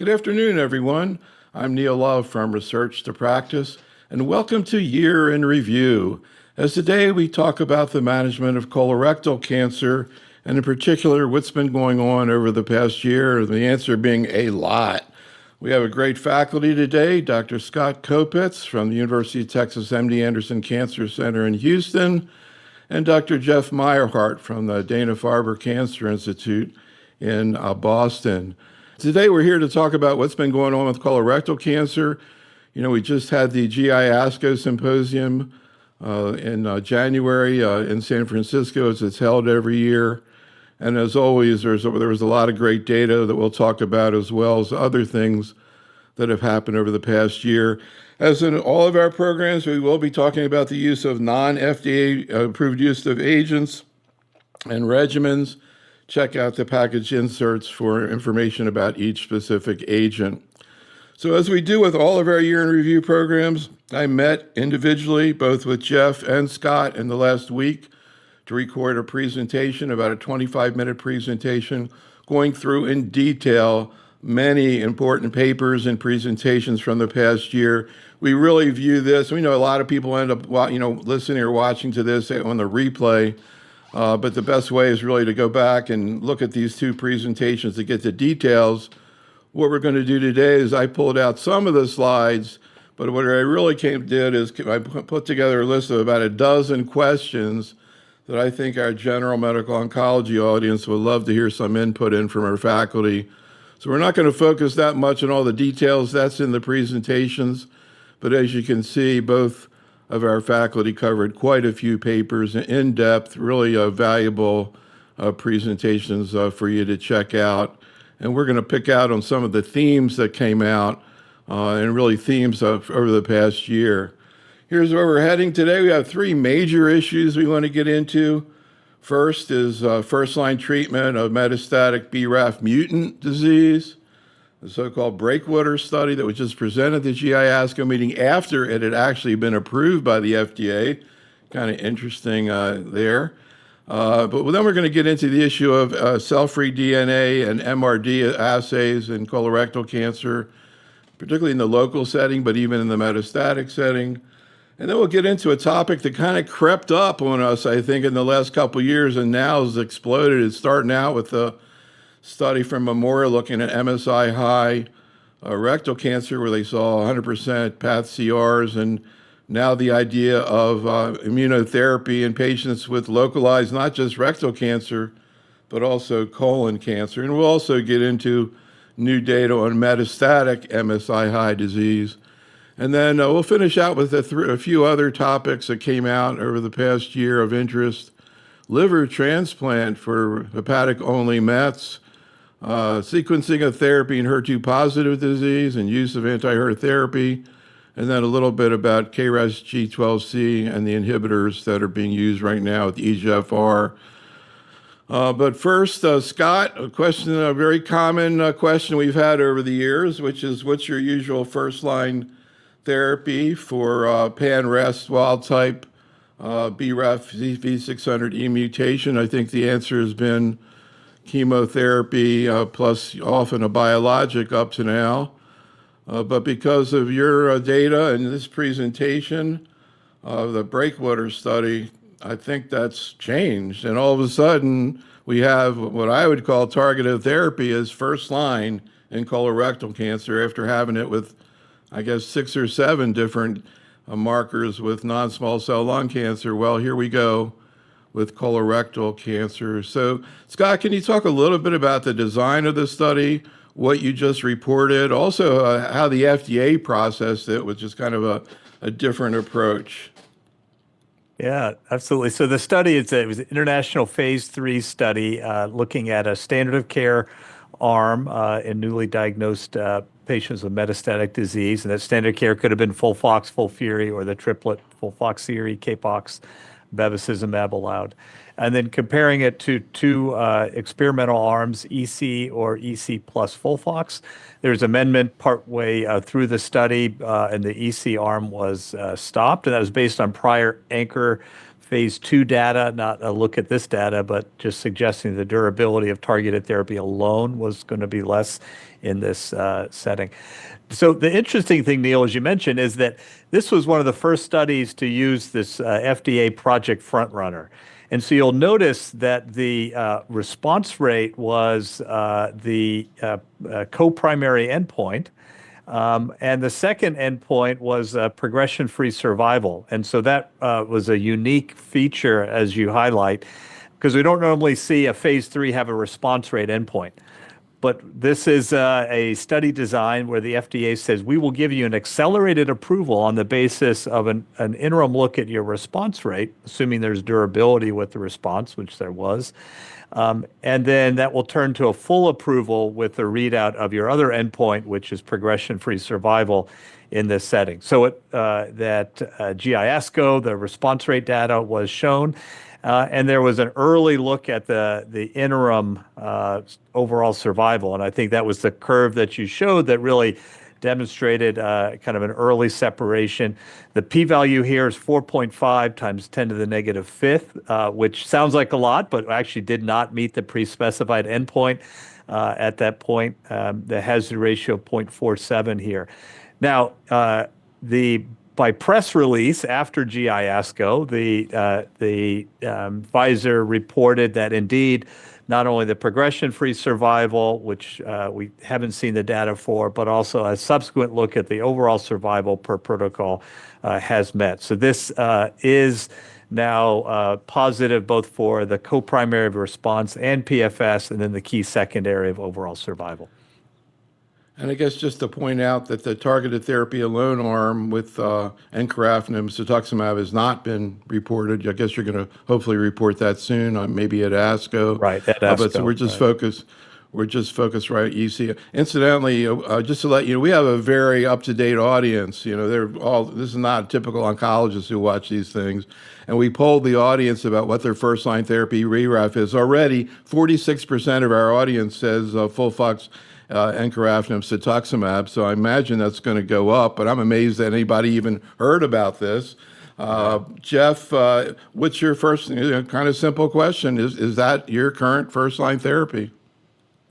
Good afternoon, everyone. I'm Neil Love from Research to Practice, and welcome to Year in Review. As today we talk about the management of colorectal cancer, and in particular, what's been going on over the past year, the answer being a lot. We have a great faculty today, Dr. Scott Kopetz from the University of Texas MD Anderson Cancer Center in Houston, and Dr. Jeff Meyerhardt from the Dana-Farber Cancer Institute in Boston. Today we're here to talk about what's been going on with colorectal cancer. We just had the GI ASCO Symposium in January in San Francisco, as it's held every year. And as always, there was a lot of great data that we'll talk about, as well as other things that have happened over the past year. As in all of our programs, we will be talking about the use of non-FDA approved use of agents and regimens. Check out the package inserts for information about each specific agent. So as we do with all of our year in review programs, I met individually, both with Jeff and Scott in the last week, to record a presentation, about a 25-minute presentation, going through in detail many important papers and presentations from the past year. We really view this, we know a lot of people end up listening or watching to this on the replay, but the best way is really to go back and look at these two presentations to get the details. What we're going to do today is I pulled out some of the slides, but what I really did is I put together a list of about a dozen questions that I think our general medical oncology audience would love to hear some input in from our faculty. So we're not going to focus that much on all the details. That's in the presentations. But as you can see, both of our faculty covered quite a few papers in depth, really valuable presentations for you to check out. And we're going to pick out on some of the themes that came out and really themes over the past year. Here's where we're heading today. We have three major issues we want to get into. First is first-line treatment of metastatic BRAF mutant disease, the so-called breakwater study that was just presented at the GI ASCO meeting after it had actually been approved by the FDA. Kind of interesting there. But then we're going to get into the issue of cell-free DNA and MRD assays in colorectal cancer, particularly in the local setting, but even in the metastatic setting. And then we'll get into a topic that kind of crept up on us, I think, in the last couple of years and now has exploded. It's starting out with a study from Memorial looking at MSI-high rectal cancer, where they saw 100% path CRs, and now the idea of immunotherapy in patients with localized, not just rectal cancer, but also colon cancer. And we'll also get into new data on metastatic MSI-high disease. And then we'll finish out with a few other topics that came out over the past year of interest. Liver transplant for hepatic-only Mets, sequencing of therapy in HER2-positive disease and use of anti-HER therapy, and then a little bit about KRAS G12C and the inhibitors that are being used right now with EGFR. But first, Scott, a very common question we've had over the years, which is, what's your usual first-line therapy for pan-RAS wild-type BRAF V600E mutation? I think the answer has been chemotherapy plus often a biologic up to now. But because of your data and this presentation of the breakwater study, I think that's changed. And all of a sudden, we have what I would call targeted therapy as first line in colorectal cancer after having it with, I guess, 6 or 7 different markers with non-small cell lung cancer. Well, here we go with colorectal cancer. So, Scott, can you talk a little bit about the design of the study, what you just reported, also how the FDA processed it, which is kind of a different approach? Yeah, absolutely. So the study, it was an international phase 3 study looking at a standard of care arm in newly diagnosed patients with metastatic disease. And that standard of care could have been FOLFOX, FOLFIRI, or the triplet FOLFOXIRI, CAPOX, bevacizumab allowed. And then comparing it to 2 experimental arms, EC or EC plus FOLFOX. There's amendment partway through the study, and the EC arm was stopped, and that was based on prior anchor phase 2 data, not a look at this data, but just suggesting the durability of targeted therapy alone was going to be less in this setting. So the interesting thing, Neil, as you mentioned, is that this was one of the first studies to use this FDA Project Frontrunner. And so you'll notice that the response rate was the co-primary endpoint. And the second endpoint was progression-free survival. And so that was a unique feature, as you highlight, because we don't normally see a phase 3 have a response rate endpoint. But this is a study design where the FDA says we will give you an accelerated approval on the basis of an interim look at your response rate, assuming there's durability with the response, which there was. And then that will turn to a full approval with the readout of your other endpoint, which is progression-free survival in this setting. So that GI ASCO, the response rate data was shown. And there was an early look at the interim overall survival. And I think that was the curve that you showed that really demonstrated kind of an early separation. The p-value here is 4.5 times 10 to the negative fifth, which sounds like a lot, but actually did not meet the pre-specified endpoint at that point. The hazard ratio 0.47 here. Now, by press release after GI ASCO, the Pfizer reported that indeed not only the progression-free survival, which we haven't seen the data for, but also a subsequent look at the overall survival per protocol has met. So this is now positive both for the co-primary of response and PFS, and then the key secondary of overall survival. And I guess just to point out that the targeted therapy alone arm with encorafenib, cetuximab has not been reported. I guess you're going to hopefully report that soon, maybe at ASCO. Right, at ASCO. But so we're just focused. We're just focused right at UC. Incidentally, just to let you know, we have a very up-to-date audience. You know, they're all. This is not typical oncologists who watch these things. And we polled the audience about what their first-line therapy BRAF is. Already, 46% of our audience says FOLFOX. Encorafenib, cetuximab, so I imagine that's going to go up, but I'm amazed that anybody even heard about this. Jeff, what's your first, kind of simple question, is that your current first-line therapy?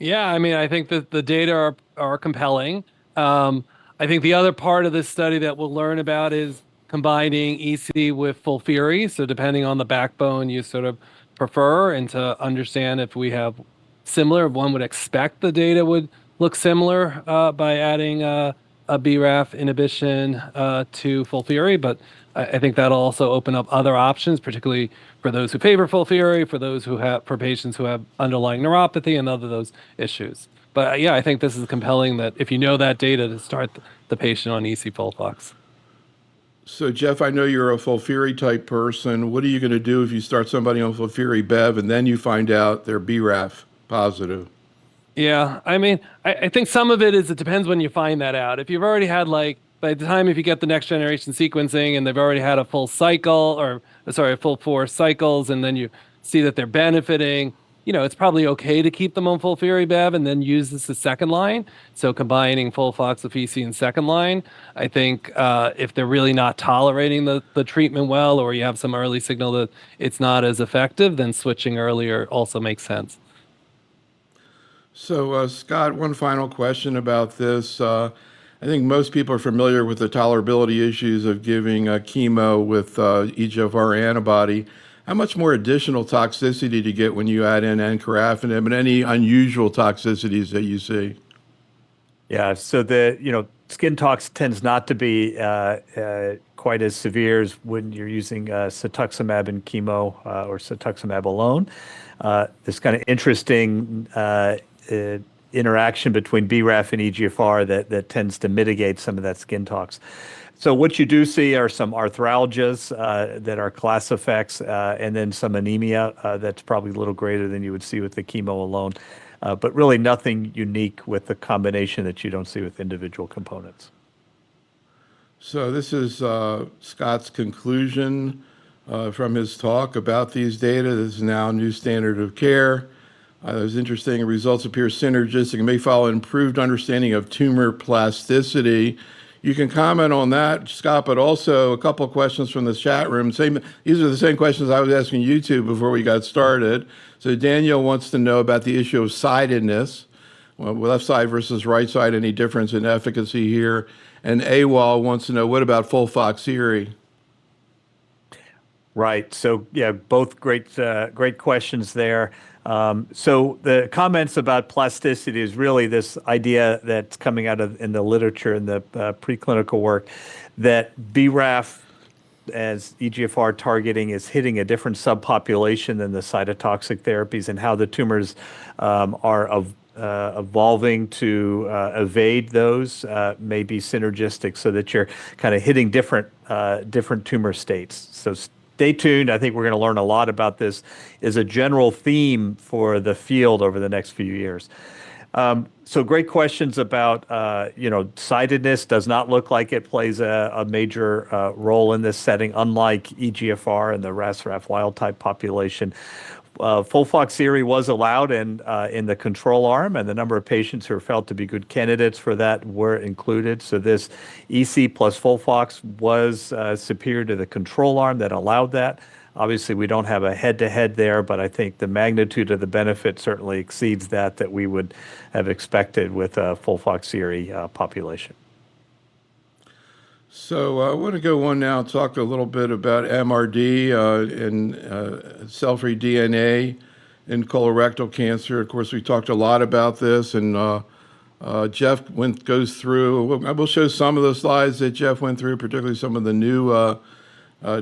Yeah, I mean, I think that the data are compelling. I think the other part of this study that we'll learn about is combining EC with FOLFIRI, so depending on the backbone you sort of prefer, and to understand if we have similar, one would expect the data would look similar by adding a BRAF inhibition to FOLFIRI, but I think that'll also open up other options, particularly for those who favor FOLFIRI, for patients who have underlying neuropathy and other those issues. But yeah, I think this is compelling that if you know that data, to start the patient on EC FOLFOX. So Jeff, I know you're a FOLFIRI type person. What are you going to do if you start somebody on FOLFIRI Bev and then you find out they're BRAF positive? Yeah, I mean, I think some of it depends when you find that out. If you've already had by the time if you get the next generation sequencing and they've already had a full cycle, a full 4 cycles, and then you see that they're benefiting, it's probably okay to keep them on FOLFIRI Bev and then use this as second line. So combining FOLFOX with EC in second line, I think if they're really not tolerating the treatment well, or you have some early signal that it's not as effective, then switching earlier also makes sense. So, Scott, one final question about this. I think most people are familiar with the tolerability issues of giving chemo with EGFR antibody. How much more additional toxicity do you get when you add in encorafenib, and any unusual toxicities that you see? Yeah, so skin tox tends not to be quite as severe as when you're using cetuximab and chemo or cetuximab alone. This kind of interesting interaction between BRAF and EGFR that tends to mitigate some of that skin tox. So what you do see are some arthralgias that are class effects, and then some anemia that's probably a little greater than you would see with the chemo alone, but really nothing unique with the combination that you don't see with individual components. So this is Scott's conclusion from his talk about these data. This is now a new standard of care. It was interesting. Results appear synergistic and may follow improved understanding of tumor plasticity. You can comment on that, Scott, but also a couple of questions from the chat room. These are the same questions I was asking you two before we got started. So Daniel wants to know about the issue of sidedness. Well, left side versus right side, any difference in efficacy here? And AWOL wants to know, what about FOLFOXIRI? Right. So yeah, both great questions there. So the comments about plasticity is really this idea that's coming out of in the literature and the preclinical work that BRAF as EGFR targeting is hitting a different subpopulation than the cytotoxic therapies, and how the tumors are evolving to evade those may be synergistic, so that you're kind of hitting different tumor states. So stay tuned. I think we're going to learn a lot about this as a general theme for the field over the next few years. So great questions about, sidedness does not look like it plays a major role in this setting, unlike EGFR and the RAS-RAF wild-type population. FOLFOXIRI was allowed in the control arm, and the number of patients who are felt to be good candidates for that were included. So this EC plus FOLFOX was superior to the control arm that allowed that. Obviously, we don't have a head-to-head there, but I think the magnitude of the benefit certainly exceeds that we would have expected with a FOLFOXIRI population. So I want to go on now and talk a little bit about MRD and cell-free DNA in colorectal cancer. Of course, we talked a lot about this, and Jeff goes through. I will show some of the slides that Jeff went through, particularly some of the new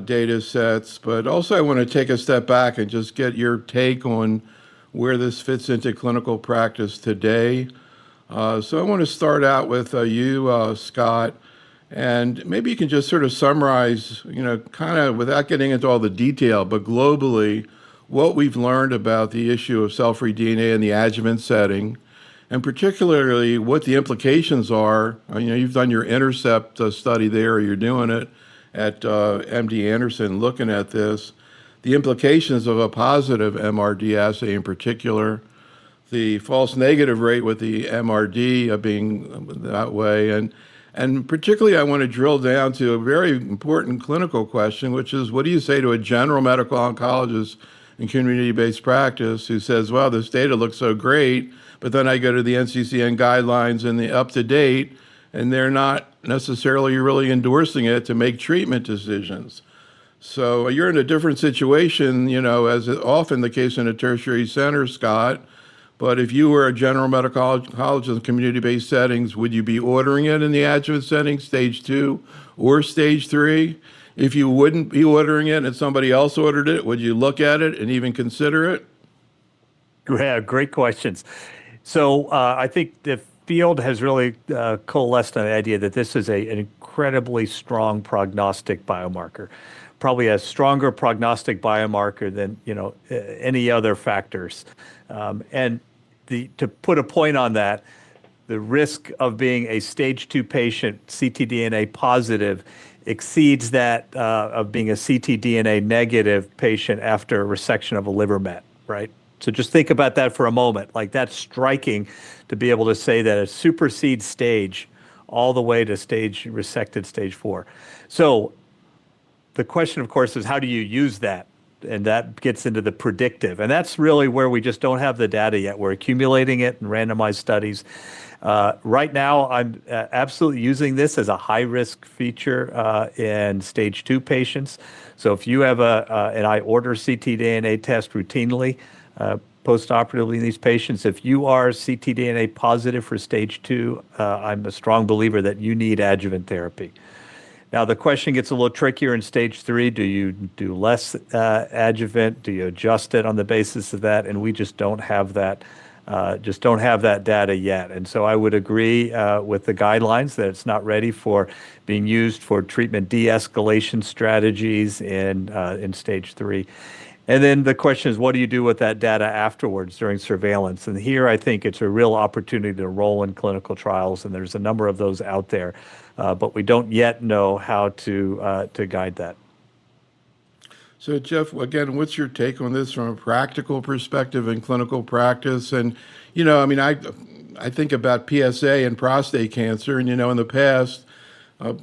data sets. But also, I want to take a step back and just get your take on where this fits into clinical practice today. So I want to start out with you, Scott. And maybe you can just sort of summarize, kind of without getting into all the detail, but globally, what we've learned about the issue of cell-free DNA in the adjuvant setting, and particularly what the implications are. You've done your Intercept study there, or you're doing it at MD Anderson looking at this, the implications of a positive MRD assay in particular, the false negative rate with the MRD being that way, and particularly, I want to drill down to a very important clinical question, which is, what do you say to a general medical oncologist in community-based practice who says, well, this data looks so great, but then I go to the NCCN guidelines and the up-to-date, and they're not necessarily really endorsing it to make treatment decisions. So you're in a different situation, as is often the case in a tertiary center, Scott. But if you were a general medical oncologist in community-based settings, would you be ordering it in the adjuvant setting, stage 2 or stage 3? If you wouldn't be ordering it and somebody else ordered it, would you look at it and even consider it? Yeah, great questions. So I think the field has really coalesced on the idea that this is an incredibly strong prognostic biomarker, probably a stronger prognostic biomarker than any other factors. And to put a point on that, the risk of being a stage 2 patient, ctDNA positive, exceeds that of being a ctDNA negative patient after a resection of a liver met, right? So just think about that for a moment. Like, that's striking to be able to say that it supersedes stage all the way to resected stage 4. So the question, of course, is how do you use that? And that gets into the predictive. And that's really where we just don't have the data yet. We're accumulating it in randomized studies. Right now, I'm absolutely using this as a high-risk feature in stage 2 patients. So if you have and I order ctDNA test routinely, postoperatively in these patients, if you are ctDNA positive for stage 2, I'm a strong believer that you need adjuvant therapy. Now, the question gets a little trickier in stage 3. Do you do less adjuvant? Do you adjust it on the basis of that? And we just don't have that data yet. And so I would agree with the guidelines that it's not ready for being used for treatment de-escalation strategies in stage 3. And then the question is, what do you do with that data afterwards during surveillance? And here, I think it's a real opportunity to roll in clinical trials, and there's a number of those out there, but we don't yet know how to guide that. So, Jeff, again, what's your take on this from a practical perspective in clinical practice? And, I think about PSA and prostate cancer, and, in the past,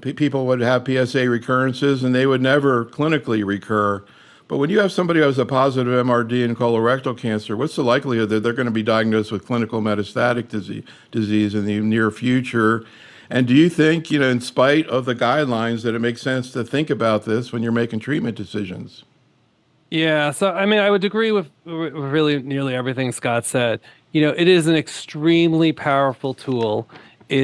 People would have PSA recurrences and they would never clinically recur. But when you have somebody who has a positive MRD in colorectal cancer, what's the likelihood that they're going to be diagnosed with clinical metastatic disease in the near future? And do you think, in spite of the guidelines, that it makes sense to think about this when you're making treatment decisions? Yeah, so I mean, I would agree with really nearly everything Scott said. It is an extremely powerful tool. We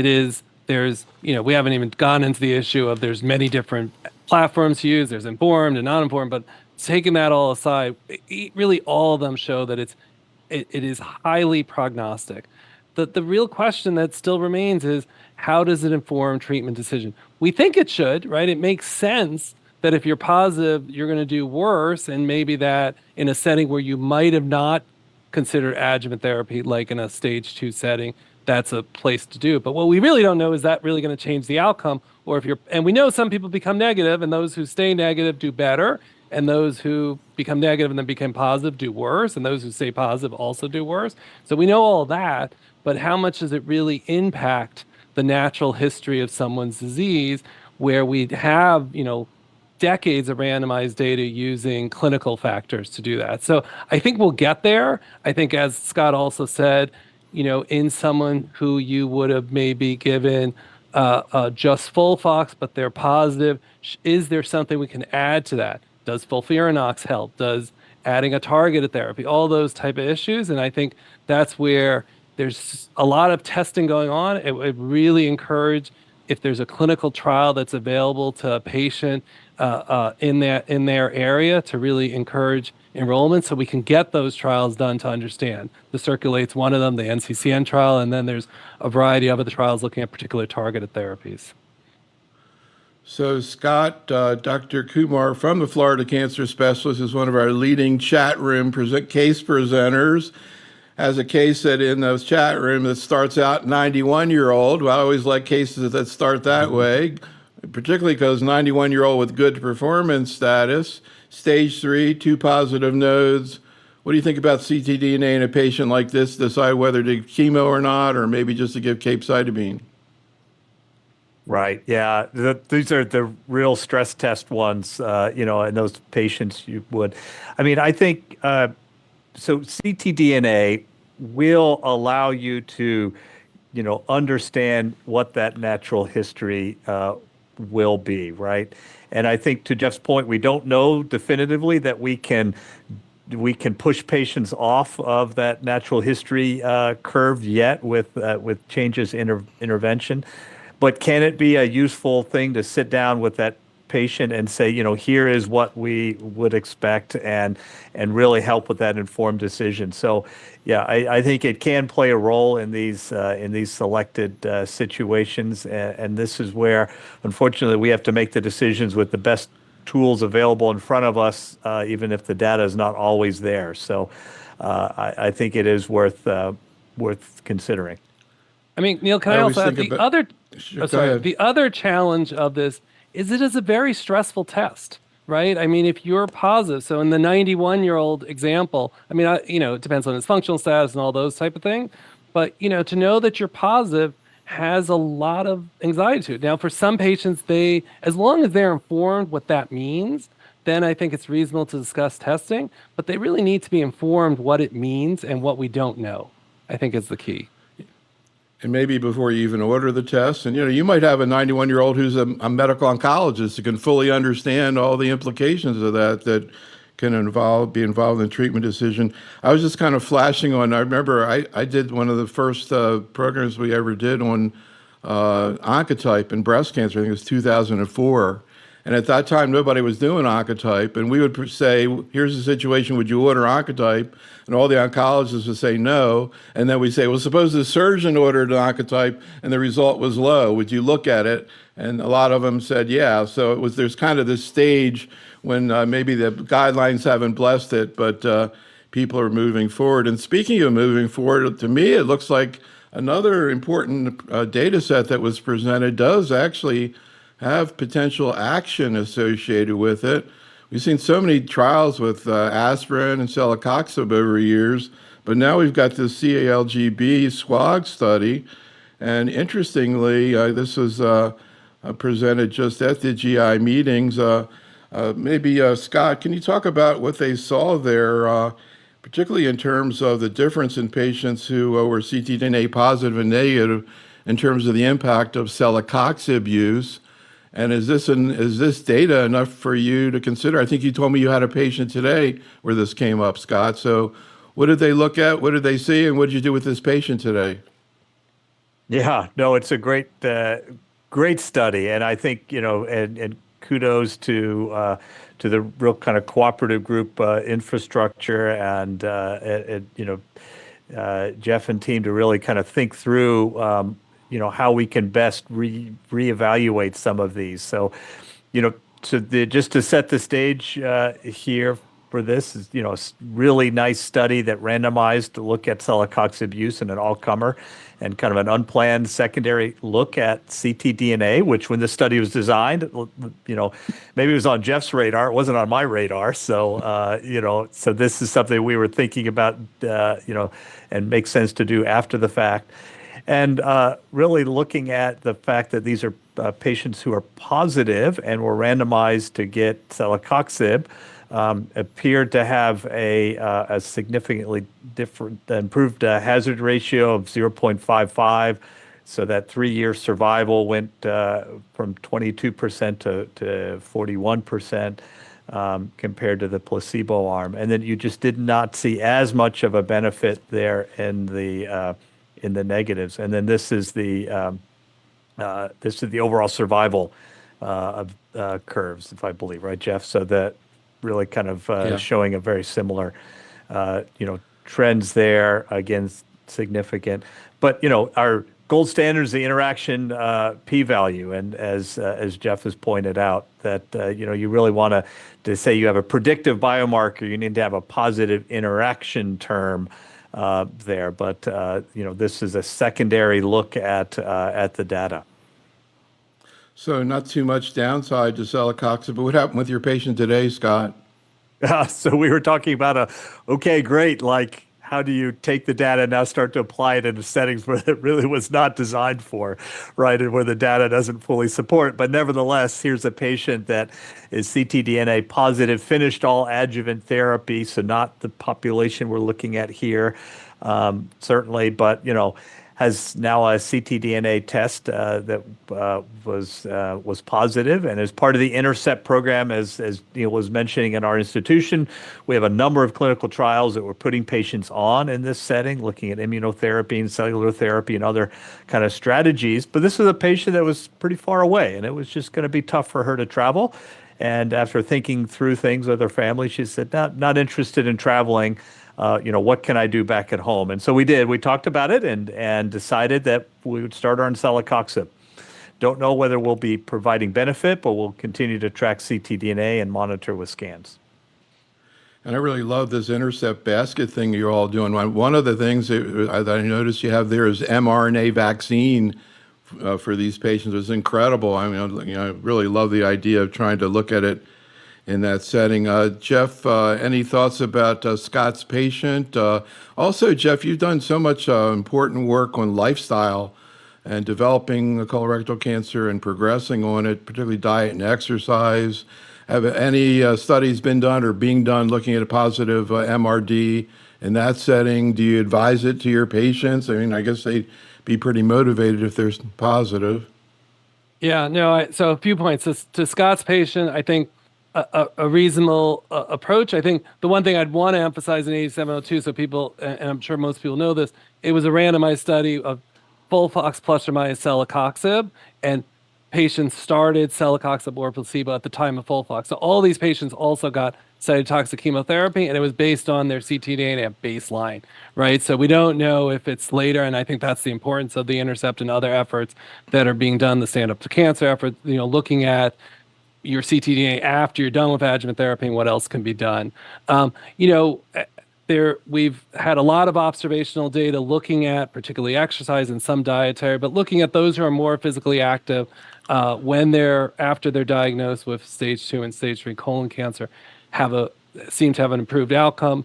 haven't even gone into the issue of there's many different platforms to use. There's informed and non-informed, but taking that all aside, really all of them show that it is highly prognostic. The real question that still remains is how does it inform treatment decision? We think it should, right? It makes sense that if you're positive, you're going to do worse, and maybe that in a setting where you might have not considered adjuvant therapy, like in a stage 2 setting, that's a place to do. But what we really don't know is that really going to change the outcome, and we know some people become negative, and those who stay negative do better, and those who become negative and then become positive do worse, and those who stay positive also do worse. So we know all that, but how much does it really impact the natural history of someone's disease, where we have, decades of randomized data using clinical factors to do that. So I think we'll get there. I think, as Scott also said, in someone who you would have maybe given just FOLFOX, but they're positive, is there something we can add to that? Does FOLFIRINOX help? Does adding a targeted therapy? All those type of issues. And I think that's where there's a lot of testing going on. It would really encourage, if there's a clinical trial that's available to a patient in their area, to really encourage enrollment so we can get those trials done to understand. The Circulate's one of them, the NCCN trial, and then there's a variety of other trials looking at particular targeted therapies. So Scott, Dr. Kumar from the Florida Cancer Specialist is one of our leading chat room case presenters. Has a case that in the chat room that starts out 91-year-old. Well, I always like cases that start that way, particularly because 91-year-old with good performance status, stage 3, 2 positive nodes. What do you think about ctDNA in a patient like this? Decide whether to chemo or not, or maybe just to give capecitabine? Right. Yeah. These are the real stress test ones, in those patients you would. I mean, I think, so ctDNA will allow you to, understand what that natural history will be, right? And I think, to Jeff's point, we don't know definitively that we can push patients off of that natural history curve yet with changes in intervention. But can it be a useful thing to sit down with that patient and say, here is what we would expect, and really help with that informed decision? So, yeah, I think it can play a role in these selected situations, and this is where, unfortunately, we have to make the decisions with the best tools available in front of us, even if the data is not always there. So, I think it is worth considering. I mean, Neil, can I also add Sure, go ahead. the other challenge of this is it is a very stressful test, right? I mean, if you're positive, so in the 91-year-old example, I mean, it depends on his functional status and all those type of things, but, to know that you're positive has a lot of anxiety to it. Now, for some patients, as long as they're informed what that means, then I think it's reasonable to discuss testing, but they really need to be informed what it means and what we don't know, I think, is the key. And maybe before you even order the test, and you might have a 91-year-old who's a medical oncologist who can fully understand all the implications of that can be involved in the treatment decision. I was just kind of flashing on. I remember I did one of the first programs we ever did on oncotype in breast cancer. I think it was 2004. And at that time, nobody was doing Oncotype. And we would say, here's the situation, would you order Oncotype? And all the oncologists would say no. And then we'd say, well, suppose the surgeon ordered an Oncotype and the result was low. Would you look at it? And a lot of them said, yeah. So there's kind of this stage when maybe the guidelines haven't blessed it, but people are moving forward. And speaking of moving forward, to me, it looks like another important data set that was presented does actually have potential action associated with it. We've seen so many trials with aspirin and celecoxib over years, but now we've got this CALGB SWOG study. And interestingly, this was presented just at the GI meetings. Maybe Scott, can you talk about what they saw there, particularly in terms of the difference in patients who were ctDNA positive and negative in terms of the impact of celecoxib use? And is this data enough for you to consider? I think you told me you had a patient today where this came up, Scott. So what did they look at? What did they see? And what did you do with this patient today? Yeah, no, it's a great study, and I think and kudos to the real kind of cooperative group infrastructure and Jeff and team to really kind of think through how we can best reevaluate some of these. So, just to set the stage here for this is a really nice study that randomized to look at celecoxib use in an all-comer and kind of an unplanned secondary look at ctDNA, which when the study was designed, maybe it was on Jeff's radar, it wasn't on my radar. So, so this is something we were thinking about, and makes sense to do after the fact. And really looking at the fact that these are patients who are positive and were randomized to get celecoxib, appeared to have a significantly different, improved hazard ratio of 0.55. So that 3-year survival went from 22% to 41%. Compared to the placebo arm, and then you just did not see as much of a benefit there in the negatives. And then this is the overall survival of curves, if I believe, right, Jeff? So that really kind of showing a very similar, trends there. Again, significant, but our gold standard is the interaction p-value, and as Jeff has pointed out, that you really want to say you have a predictive biomarker, you need to have a positive interaction term there. But this is a secondary look at the data. So not too much downside to celecoxib, but what happened with your patient today, Scott? So we were talking about okay, great, like how do you take the data and now start to apply it into settings where it really was not designed for, right, and where the data doesn't fully support. But nevertheless, here's a patient that is ctDNA positive, finished all adjuvant therapy, so not the population we're looking at here, certainly, but has now a ctDNA test that was positive, and as part of the INTERCEPT program, as Neil was mentioning in our institution, we have a number of clinical trials that we're putting patients on in this setting, looking at immunotherapy and cellular therapy and other kind of strategies. But this was a patient that was pretty far away, and it was just going to be tough for her to travel. And after thinking through things with her family, she said, not interested in traveling. What can I do back at home? And so we did. We talked about it and decided that we would start her on celecoxib. Don't know whether we'll be providing benefit, but we'll continue to track ctDNA and monitor with scans. And I really love this INTERCEPT basket thing you're all doing. One of the things that I noticed you have there is mRNA vaccine for these patients. It's incredible. I mean, I really love the idea of trying to look at it in that setting. Jeff, any thoughts about Scott's patient? Also, Jeff, you've done so much important work on lifestyle and developing the colorectal cancer and progressing on it, particularly diet and exercise. Have any studies been done or being done looking at a positive MRD in that setting? Do you advise it to your patients? I mean, I guess they'd be pretty motivated if they're positive. Yeah, no, so a few points. To Scott's patient, I think a reasonable approach. I think the one thing I'd want to emphasize in 8702, so people, and I'm sure most people know this, it was a randomized study of FOLFOX plus or minus celecoxib, and patients started celecoxib or placebo at the time of FOLFOX. So all these patients also got cytotoxic chemotherapy, and it was based on their ctDNA at baseline, right? So we don't know if it's later, and I think that's the importance of the INTERCEPT and other efforts that are being done, the Stand Up to Cancer effort, looking at your ctDNA after you're done with adjuvant therapy and what else can be done. We've had a lot of observational data looking at particularly exercise and some dietary, but looking at those who are more physically active after they're diagnosed with stage 2 and stage 3 colon cancer seem to have an improved outcome.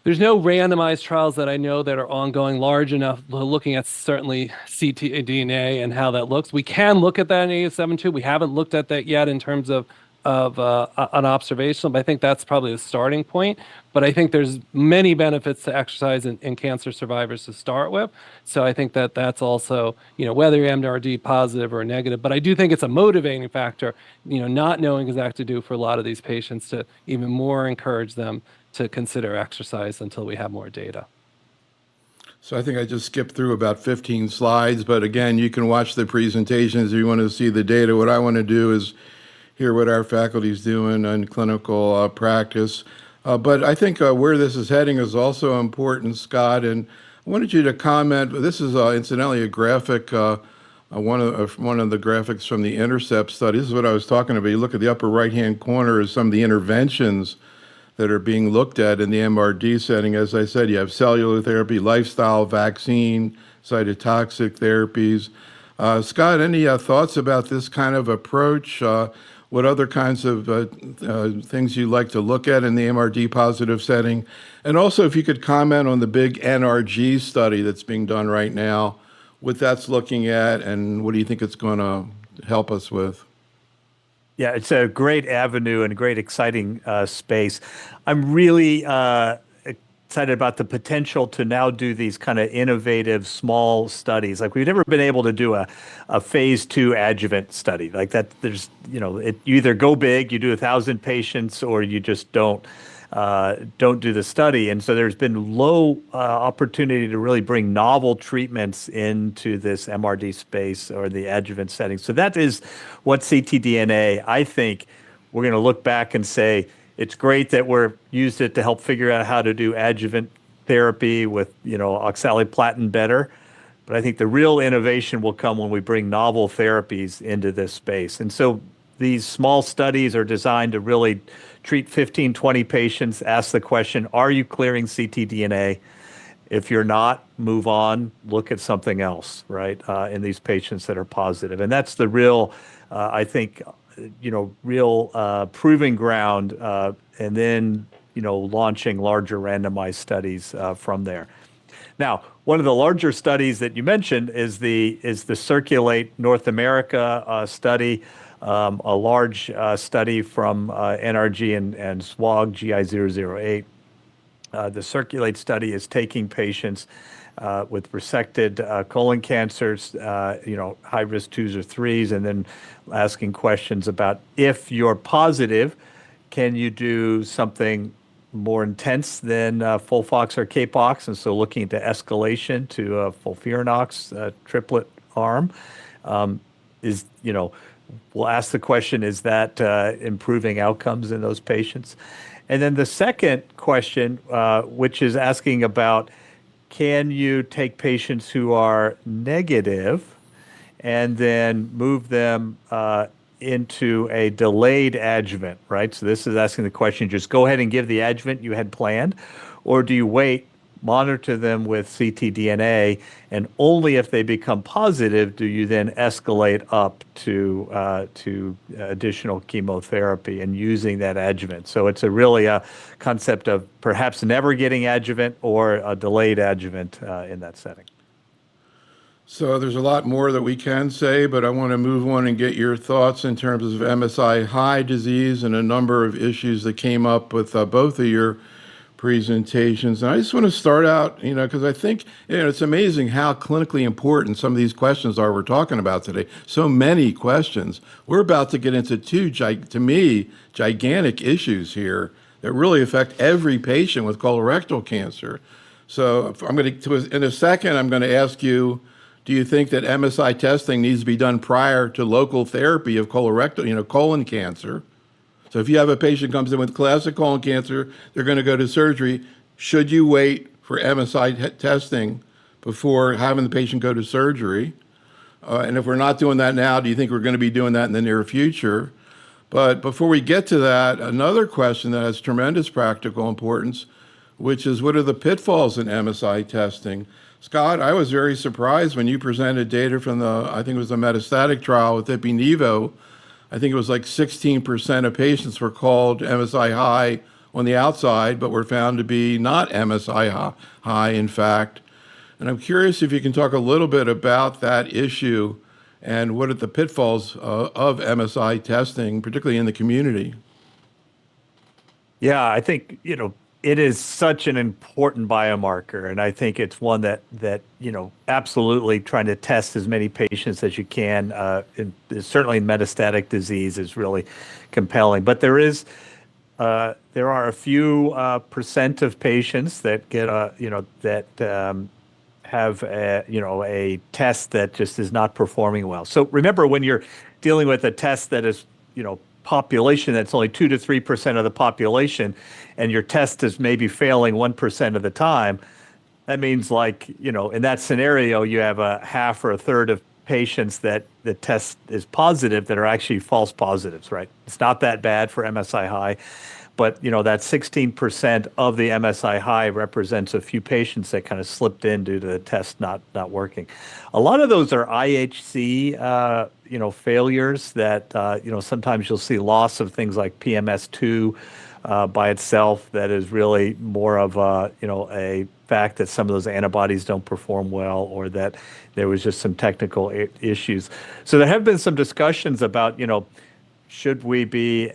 There's no randomized trials that I know that are ongoing large enough looking at certainly ctDNA and how that looks. We can look at that in AU72. We haven't looked at that yet in terms of an observational, but I think that's probably the starting point. But I think there's many benefits to exercise in cancer survivors to start with. So I think that that's also, whether you're MRD positive or negative, but I do think it's a motivating factor, not knowing exactly what to do for a lot of these patients to even more encourage them to consider exercise until we have more data. So I think I just skipped through about 15 slides, but again, you can watch the presentations if you want to see the data. What I want to do is hear what our faculty is doing in clinical practice. But I think where this is heading is also important, Scott, and I wanted you to comment. This is incidentally a graphic, one of the graphics from the INTERCEPT study. This is what I was talking about. You look at the upper right-hand corner is some of the interventions that are being looked at in the MRD setting. As I said, you have cellular therapy, lifestyle, vaccine, cytotoxic therapies. Scott, any thoughts about this kind of approach? What other kinds of things you like to look at in the MRD positive setting? And also, if you could comment on the big NRG study that's being done right now, what that's looking at, and what do you think it's going to help us with? Yeah, it's a great avenue and a great exciting space. I'm really excited about the potential to now do these kind of innovative small studies. Like we've never been able to do a phase 2 adjuvant study like that. There's, you either go big, you do 1,000 patients, or you just don't do the study. And so there's been low opportunity to really bring novel treatments into this MRD space or the adjuvant setting. So that is what ctDNA, I think we're going to look back and say, it's great that we're used it to help figure out how to do adjuvant therapy with, oxaliplatin better. But I think the real innovation will come when we bring novel therapies into this space. And so these small studies are designed to really treat 15, 20 patients, ask the question, are you clearing ctDNA? If you're not, move on, look at something else, right, in these patients that are positive. And that's the real, I think, real proving ground, and then, launching larger randomized studies from there. Now, one of the larger studies that you mentioned is the Circulate North America study, a large study from NRG and SWOG GI008. The Circulate study is taking patients with resected colon cancers, high risk 2s or 3s, and then asking questions about if you're positive, can you do something more intense than FOLFOX or CAPOX? And so looking at the escalation to FOLFIRINOX triplet arm we'll ask the question, is that improving outcomes in those patients? And then the second question, which is asking about, can you take patients who are negative and then move them into a delayed adjuvant, right? So this is asking the question, just go ahead and give the adjuvant you had planned, or do you wait, monitor them with ctDNA, and only if they become positive do you then escalate up to additional chemotherapy and using that adjuvant. So it's really a concept of perhaps never getting adjuvant or a delayed adjuvant in that setting. So there's a lot more that we can say, but I want to move on and get your thoughts in terms of MSI-high disease and a number of issues that came up with both of your presentations. And I just want to start out, because I think, it's amazing how clinically important some of these questions are we're talking about today. So many questions. We're about to get into two, to me, gigantic issues here that really affect every patient with colorectal cancer. So in a second, I'm going to ask you, do you think that MSI testing needs to be done prior to local therapy of colorectal, colon cancer? So if you have a patient comes in with classic colon cancer, they're going to go to surgery. Should you wait for MSI testing before having the patient go to surgery? And if we're not doing that now, do you think we're going to be doing that in the near future? But before we get to that, another question that has tremendous practical importance, which is, what are the pitfalls in MSI testing? Scott, I was very surprised when you presented data from I think it was the metastatic trial with Ipi-Nivo. I think it was like 16% of patients were called MSI high on the outside, but were found to be not MSI high, in fact. And I'm curious if you can talk a little bit about that issue and what are the pitfalls of MSI testing, particularly in the community. Yeah, I think, it is such an important biomarker, and I think it's one that absolutely trying to test as many patients as you can. Certainly, metastatic disease is really compelling, but there are a few percent of patients that get have a test that just is not performing well. So remember, when you're dealing with a test that is population that's only 2 to 3% of the population, and your test is maybe failing 1% of the time, that means, like, in that scenario, you have a half or a third of patients that the test is positive that are actually false positives, right? It's not that bad for MSI high, but that 16% of the MSI high represents a few patients that kind of slipped in due to the test not working. A lot of those are IHC failures that sometimes you'll see loss of things like PMS2 by itself. That is really more of a fact that some of those antibodies don't perform well, or that there was just some technical issues. So there have been some discussions about should we be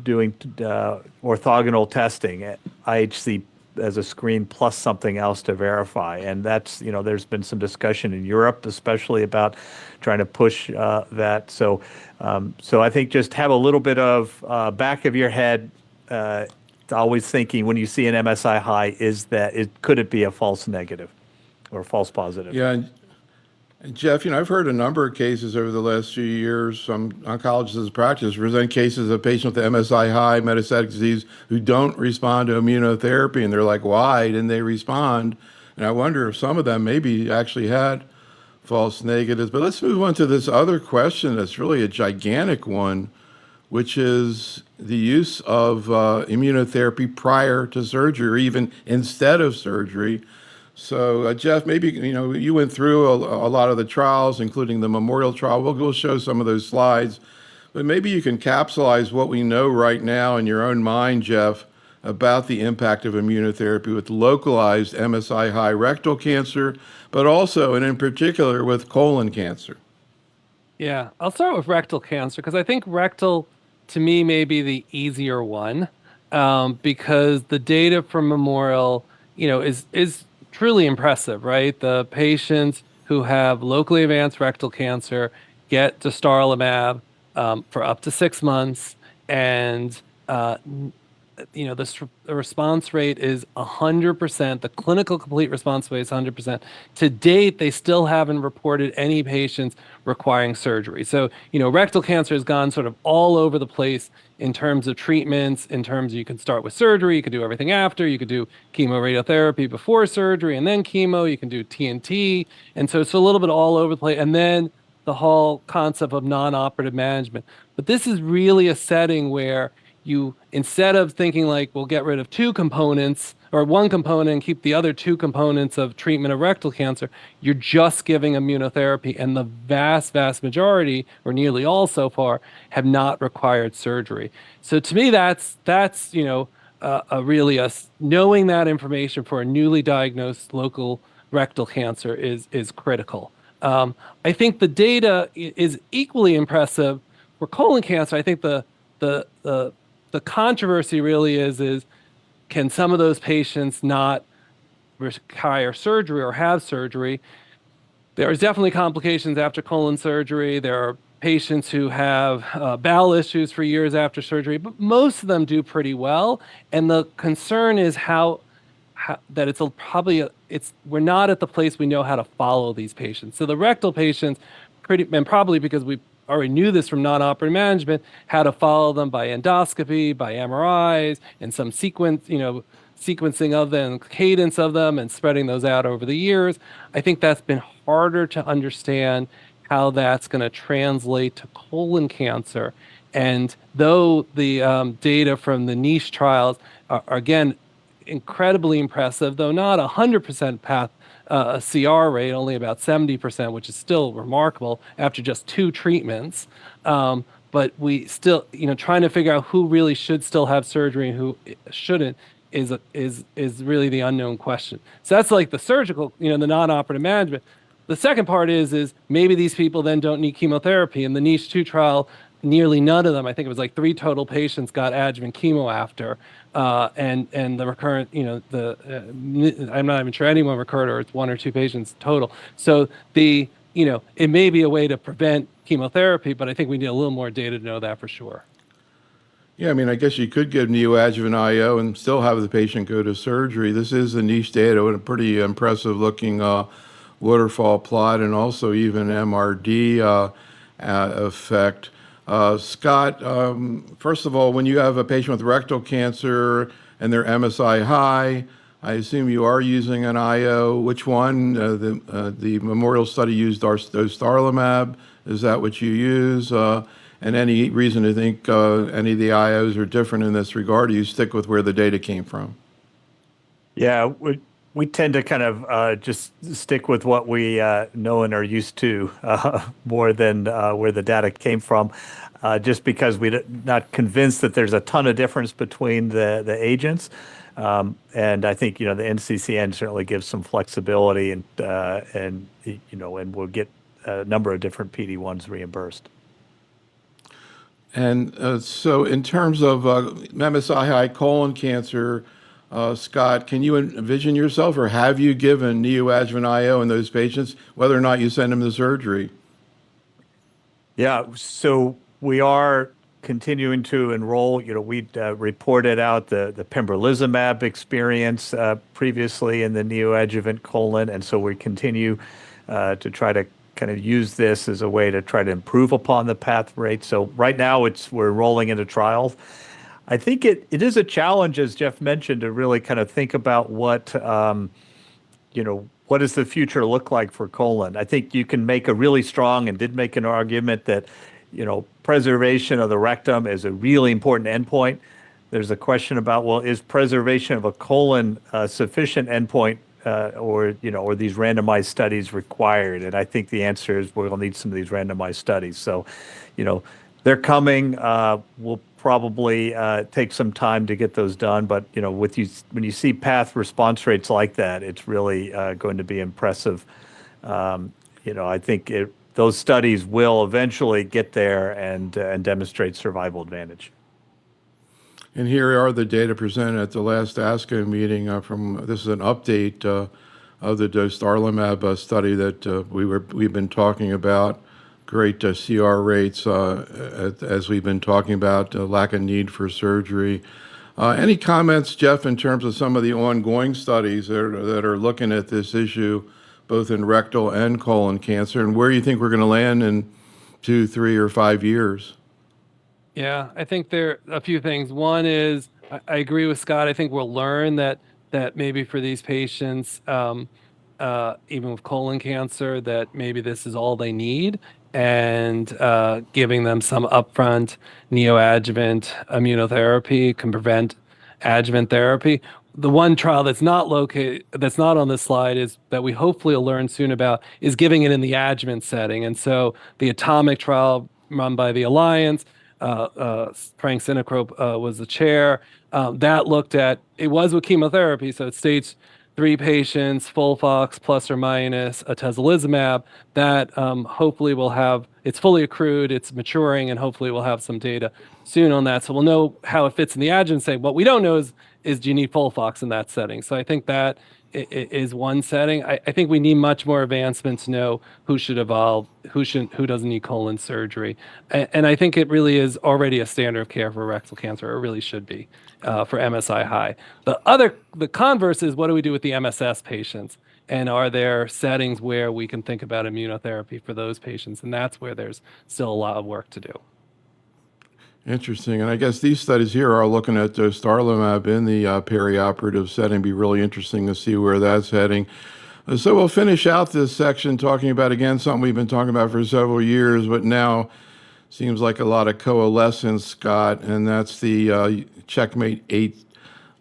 doing orthogonal testing at IHC as a screen plus something else to verify. And that's, there's been some discussion in Europe, especially about trying to push that. So I think just have a little bit of back of your head, always thinking when you see an MSI high, could it be a false negative or false positive? Yeah. And Jeff, I've heard a number of cases over the last few years. Some oncologists in practice present cases of patients with MSI high metastatic disease who don't respond to immunotherapy, and they're like, why didn't they respond? And I wonder if some of them maybe actually had false negatives. But let's move on to this other question that's really a gigantic one, which is the use of immunotherapy prior to surgery or even instead of surgery. So, Jeff, maybe, you went through a lot of the trials, including the Memorial trial. We'll show some of those slides, but maybe you can capsulize what we know right now in your own mind, Jeff, about the impact of immunotherapy with localized MSI high rectal cancer, but also, and in particular, with colon cancer. Yeah, I'll start with rectal cancer because I think rectal, to me, may be the easier one, because the data from Memorial, is truly impressive, right? The patients who have locally advanced rectal cancer get dostarlimab for up to 6 months, and the response rate is 100%. The clinical complete response rate is 100%. To date, they still haven't reported any patients requiring surgery. So, rectal cancer has gone sort of all over the place in terms of treatments, in terms of you can start with surgery, you can do everything after, you could do chemoradiotherapy before surgery and then chemo, you can do TNT. And so it's a little bit all over the place. And then the whole concept of non-operative management. But this is really a setting where you, instead of thinking like, we'll get rid of two components or one component and keep the other two components of treatment of rectal cancer, you're just giving immunotherapy. And the vast, vast majority, or nearly all so far, have not required surgery. So to me, that's knowing that information for a newly diagnosed local rectal cancer is critical. I think the data is equally impressive for colon cancer. I think the controversy really is can some of those patients not require surgery or have surgery? There is definitely complications after colon surgery. There are patients who have bowel issues for years after surgery, but most of them do pretty well. And the concern is that we're not at the place we know how to follow these patients. So the rectal patients, and probably because we already knew this from non-operative management, how to follow them by endoscopy, by MRIs, and some sequencing of them, cadence of them, and spreading those out over the years. I think that's been harder to understand how that's going to translate to colon cancer. And though the data from the niche trials are again incredibly impressive, though not 100% path a CR rate, only about 70%, which is still remarkable after just 2 treatments. but we still, trying to figure out who really should still have surgery and who shouldn't is really the unknown question. So that's like the surgical, the non-operative management. The second part is maybe these people then don't need chemotherapy. In the Niche 2 trial, nearly none of them, I think it was like 3 total patients, got adjuvant chemo after, and the recurrent, I'm not even sure anyone recurred, or it's 1 or 2 patients total. So it may be a way to prevent chemotherapy, but I think we need a little more data to know that for sure. Yeah, I mean, I guess you could give neoadjuvant IO and still have the patient go to surgery. This is the niche data with a pretty impressive looking waterfall plot and also even MRD effect. Scott, first of all, when you have a patient with rectal cancer and they're MSI high, I assume you are using an IO. Which one? The Memorial study used dostarlimab. Is that what you use? And any reason to think any of the IOs are different in this regard? Or you stick with where the data came from? Yeah, we tend to kind of just stick with what we know and are used to more than where the data came from, just because we're not convinced that there's a ton of difference between the agents. And I think, the NCCN certainly gives some flexibility and we'll get a number of different PD-1s reimbursed. And so in terms of MSI high colon cancer, Scott, can you envision yourself, or have you given neoadjuvant IO in those patients, whether or not you send them to surgery? Yeah, so we are continuing to enroll. We reported out the pembrolizumab experience previously in the neoadjuvant colon, and so we continue to try to kind of use this as a way to try to improve upon the path rate. So right now we're rolling into trials. I think it is a challenge, as Jeff mentioned, to really kind of think about what does the future look like for colon. I think you can make a really strong, and did make an argument that, preservation of the rectum is a really important endpoint. There's a question about, well, is preservation of a colon a sufficient endpoint, or these randomized studies required? And I think the answer is we'll need some of these randomized studies. So, they're coming. We'll probably take some time to get those done. But, when you see path response rates like that, it's really going to be impressive. I think those studies will eventually get there and demonstrate survival advantage. And here are the data presented at the last ASCO meeting this is an update of the dostarlimab study that we've been talking about. Great CR rates, as we've been talking about, lack of need for surgery. Any comments, Jeff, in terms of some of the ongoing studies that are looking at this issue, both in rectal and colon cancer, and where you think we're going to land in 2, 3, or 5 years? Yeah, I think there are a few things. One is I agree with Scott. I think we'll learn that maybe for these patients, even with colon cancer, that maybe this is all they need, and giving them some upfront neoadjuvant immunotherapy can prevent adjuvant therapy. The one trial that's not on this slide, is that we hopefully will learn soon about, is giving it in the adjuvant setting. And so the Atomic trial run by the Alliance, Frank Sinecrope was the chair. That looked at, it was with chemotherapy, so it states 3 patients, FOLFOX plus or minus atezolizumab. That hopefully will have, it's fully accrued, it's maturing, and hopefully we'll have some data soon on that. So we'll know how it fits in the adjuvant setting. What we don't know is do you need FOLFOX in that setting? So I think that is one setting. I think we need much more advancement to know who should evolve, who doesn't need colon surgery. And I think it really is already a standard of care for rectal cancer, or it really should be for MSI high. The converse is, what do we do with the MSS patients? And are there settings where we can think about immunotherapy for those patients? And that's where there's still a lot of work to do. Interesting. And I guess these studies here are looking at dostarlimab in the perioperative setting. Be really interesting to see where that's heading. So we'll finish out this section talking about, again, something we've been talking about for several years, but now seems like a lot of coalescence, Scott, and that's the Checkmate 8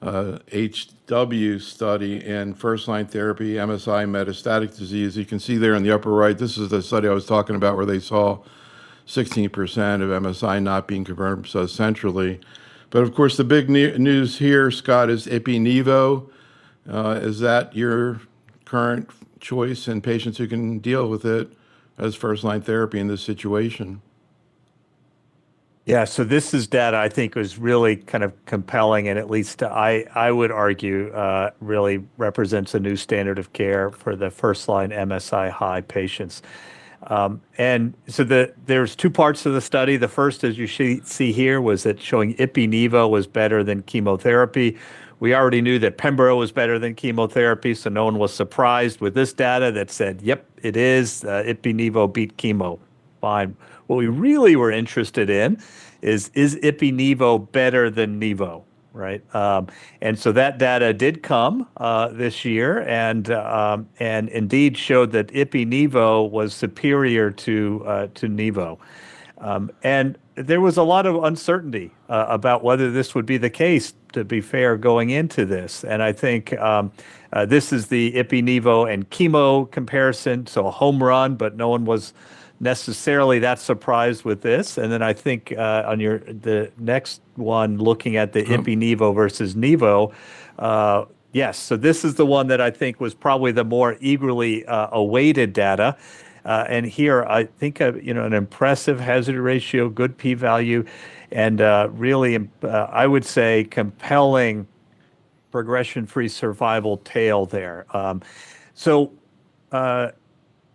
HW study in first-line therapy, MSI metastatic disease. You can see there in the upper right, this is the study I was talking about where they saw 16% of MSI not being confirmed so centrally. But of course, the big news here, Scott, is Ipi/Nivo. Is that your current choice in patients who can deal with it as first-line therapy in this situation? Yeah, so this is data I think was really kind of compelling, and at least I would argue really represents a new standard of care for the first-line MSI-high patients. And so there's two parts to the study. The first, as you see here, was that showing Ipi/Nivo was better than chemotherapy. We already knew that Pembro was better than chemotherapy, so no one was surprised with this data that said, yep, it is. Ipi/Nivo beat chemo. Fine. What we really were interested in is Ipi/Nivo better than Nivo, right? And so that data did come this year, and indeed showed that Ipi/Nivo was superior to Nivo. And there was a lot of uncertainty about whether this would be the case, to be fair, going into this. And I think this is the Ipi/Nivo and chemo comparison, so a home run, but no one was necessarily that surprised with this. And then I think on the next one, looking at the Ipi/Nivo versus Nivo, yes, so this is the one that I think was probably the more eagerly awaited data. And here, I think an impressive hazard ratio, good p-value, and really, I would say, compelling progression-free survival tail there. So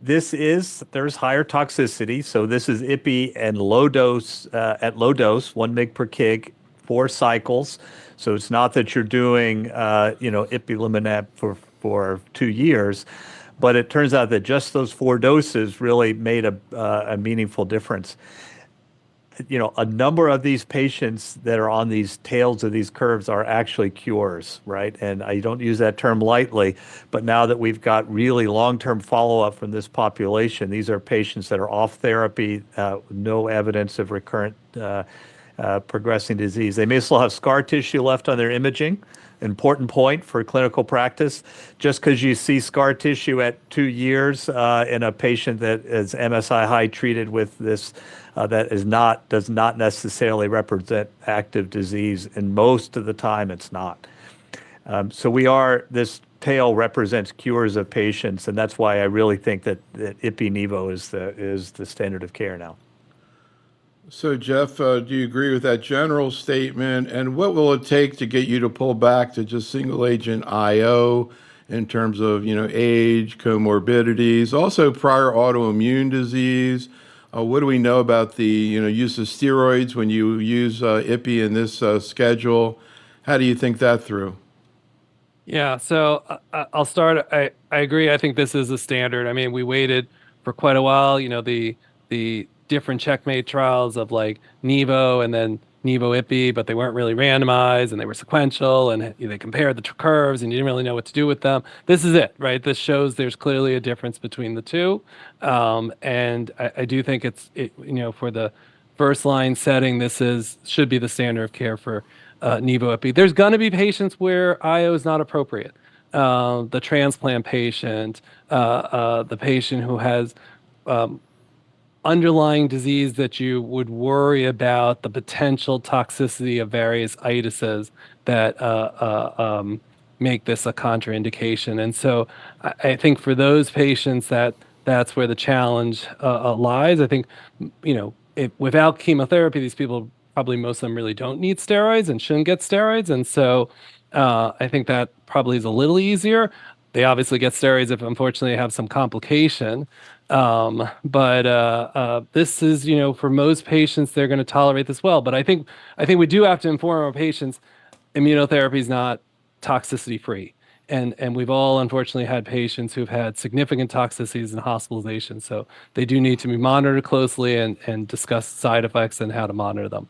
there's higher toxicity. So this is Ipi and low dose at low dose, 1 mg per kg, 4 cycles. So it's not that you're doing ipilimumab for 2 years. But it turns out that just those 4 doses really made a meaningful difference. A number of these patients that are on these tails of these curves are actually cures, right? And I don't use that term lightly, but now that we've got really long-term follow-up from this population, these are patients that are off therapy, no evidence of recurrent progressing disease. They may still have scar tissue left on their imaging. Important point for clinical practice. Just because you see scar tissue at 2 years in a patient that is MSI-high treated with this, does not necessarily represent active disease, and most of the time it's not. This tail represents cures of patients, and that's why I really think that Ipi/Nivo is the standard of care now. So, Jeff, do you agree with that general statement? And what will it take to get you to pull back to just single agent IO in terms of, age, comorbidities, also prior autoimmune disease? What do we know about the, use of steroids when you use Ipi in this schedule? How do you think that through? Yeah, so I'll start. I agree. I think this is a standard. I mean, we waited for quite a while. The different checkmate trials of like Nivo and then Nivo Ipi, but they weren't really randomized and they were sequential, and they compared the curves and you didn't really know what to do with them. This is it, right? This shows there's clearly a difference between the two. And I do think for the first line setting, should be the standard of care for Nivo Ipi. There's going to be patients where IO is not appropriate. The transplant patient, the patient who has underlying disease that you would worry about the potential toxicity of various itises that make this a contraindication. And so I think for those patients that's where the challenge lies. I think, without chemotherapy, these people, probably most of them really don't need steroids and shouldn't get steroids. And so I think that probably is a little easier. They obviously get steroids if unfortunately they have some complication. But this is, for most patients, they're going to tolerate this well. But I think we do have to inform our patients, immunotherapy is not toxicity free. And we've all unfortunately had patients who've had significant toxicities and hospitalization. So they do need to be monitored closely and discuss side effects and how to monitor them.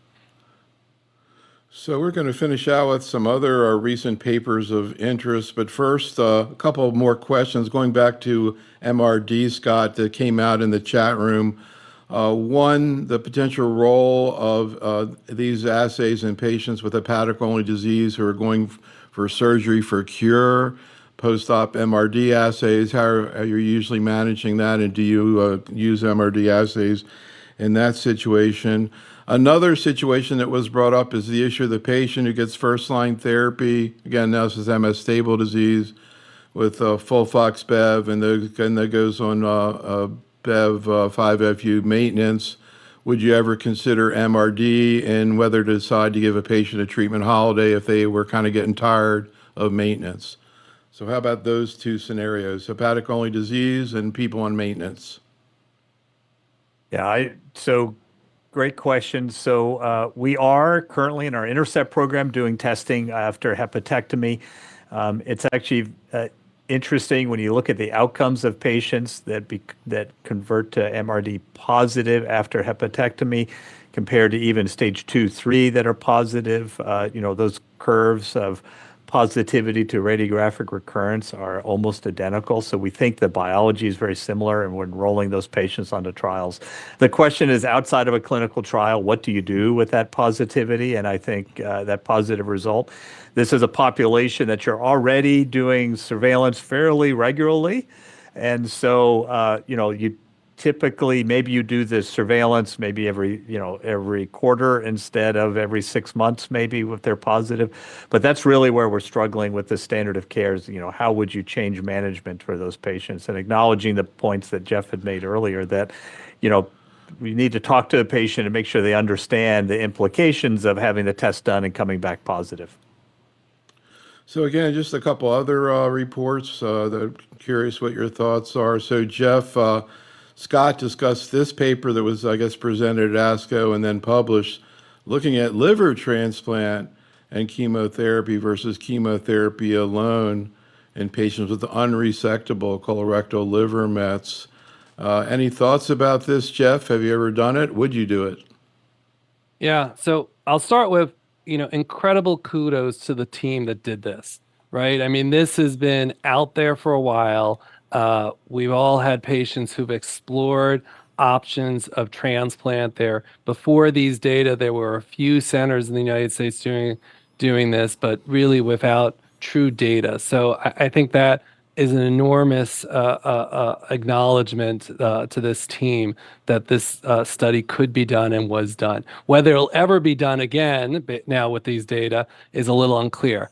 So we're going to finish out with some other recent papers of interest, but first, a couple more questions going back to MRD, Scott, that came out in the chat room. One, the potential role of these assays in patients with hepatic-only disease who are going for surgery for cure, post-op MRD assays. How are you usually managing that, and do you use MRD assays? in that situation. Another situation that was brought up is the issue of the patient who gets first-line therapy. Again, now this is MS stable disease with Folfox-Bev, and that goes on Bev 5-FU maintenance. Would you ever consider MRD, and whether to decide to give a patient a treatment holiday if they were kind of getting tired of maintenance? So how about those two scenarios, hepatic-only disease and people on maintenance? Yeah, so great question. So we are currently in our Intercept program doing testing after hepatectomy. It's actually interesting when you look at the outcomes of patients that convert to MRD positive after hepatectomy compared to even stage 2, 3 that are positive. Those curves of positivity to radiographic recurrence are almost identical. So we think the biology is very similar, and we're enrolling those patients onto trials. The question is, outside of a clinical trial, what do you do with that positivity? And I think that positive result, this is a population that you're already doing surveillance fairly regularly. And so, you typically, maybe you do this surveillance maybe every quarter instead of every 6 months, maybe if they're positive. But that's really where we're struggling with the standard of care is, how would you change management for those patients? And acknowledging the points that Jeff had made earlier that, we need to talk to the patient and make sure they understand the implications of having the test done and coming back positive. So again, just a couple other reports that I'm curious what your thoughts are. So Jeff, Scott discussed this paper that was, I guess, presented at ASCO and then published, looking at liver transplant and chemotherapy versus chemotherapy alone in patients with unresectable colorectal liver mets. Any thoughts about this, Jeff? Have you ever done it? Would you do it? Yeah, so I'll start with, incredible kudos to the team that did this, right? I mean, this has been out there for a while. We've all had patients who've explored options of transplant there. Before these data, there were a few centers in the United States doing this, but really without true data. So I think that is an enormous acknowledgement to this team that this study could be done and was done. Whether it'll ever be done again, but now with these data, is a little unclear.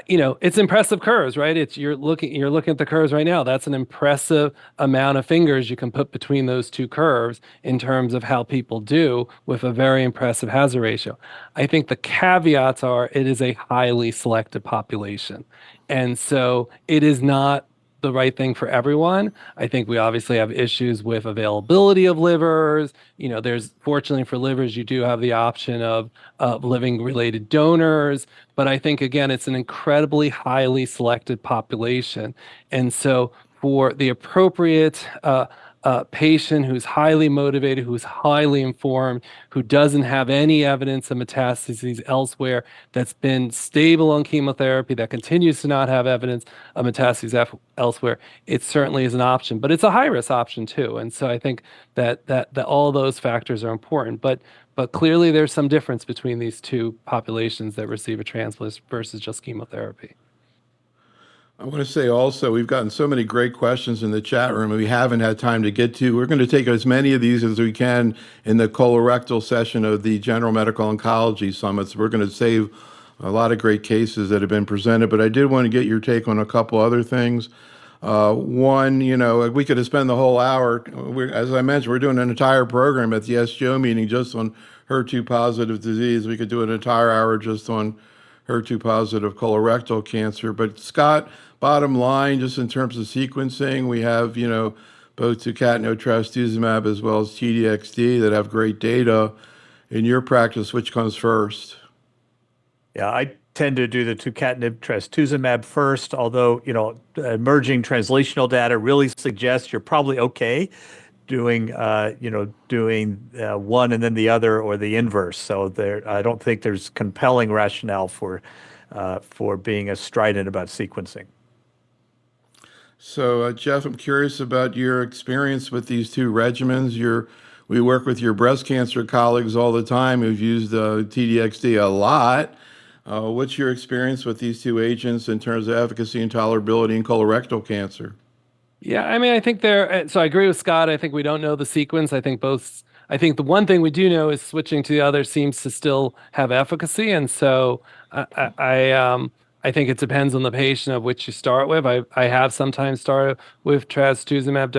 It's impressive curves, right? You're looking at the curves right now. That's an impressive amount of fingers you can put between those two curves in terms of how people do with a very impressive hazard ratio. I think the caveats are it is a highly selected population. And so it is not the right thing for everyone. I think we obviously have issues with availability of livers. There's fortunately for livers, you do have the option of living related donors. But I think, again, it's an incredibly highly selected population. And so for the appropriate patient who's highly motivated, who's highly informed, who doesn't have any evidence of metastases elsewhere, that's been stable on chemotherapy, that continues to not have evidence of metastases elsewhere, it certainly is an option. But it's a high-risk option too. And so I think that all those factors are important. But clearly there's some difference between these two populations that receive a transplant versus just chemotherapy. I want to say also, we've gotten so many great questions in the chat room and we haven't had time to get to. We're going to take as many of these as we can in the colorectal session of the General Medical Oncology Summits. We're going to save a lot of great cases that have been presented, but I did want to get your take on a couple other things. One, we could have spent the whole hour. As I mentioned, we're doing an entire program at the SGO meeting just on HER2 positive disease. We could do an entire hour just on HER2 positive colorectal cancer. But Scott, bottom line, just in terms of sequencing, we have, both tucatinib, trastuzumab, as well as T-DXd that have great data. In your practice, which comes first? Yeah, I tend to do the tucatinib, trastuzumab first, although, emerging translational data really suggests you're probably okay doing one and then the other or the inverse. So I don't think there's compelling rationale for being as strident about sequencing. So, Jeff, I'm curious about your experience with these two regimens. We work with your breast cancer colleagues all the time who've used T-DXd a lot. What's your experience with these two agents in terms of efficacy and tolerability in colorectal cancer? Yeah, I mean, I think so I agree with Scott. I think we don't know the sequence. I think both I think the one thing we do know is switching to the other seems to still have efficacy, and so I think it depends on the patient of which you start with. I have sometimes started with trastuzumab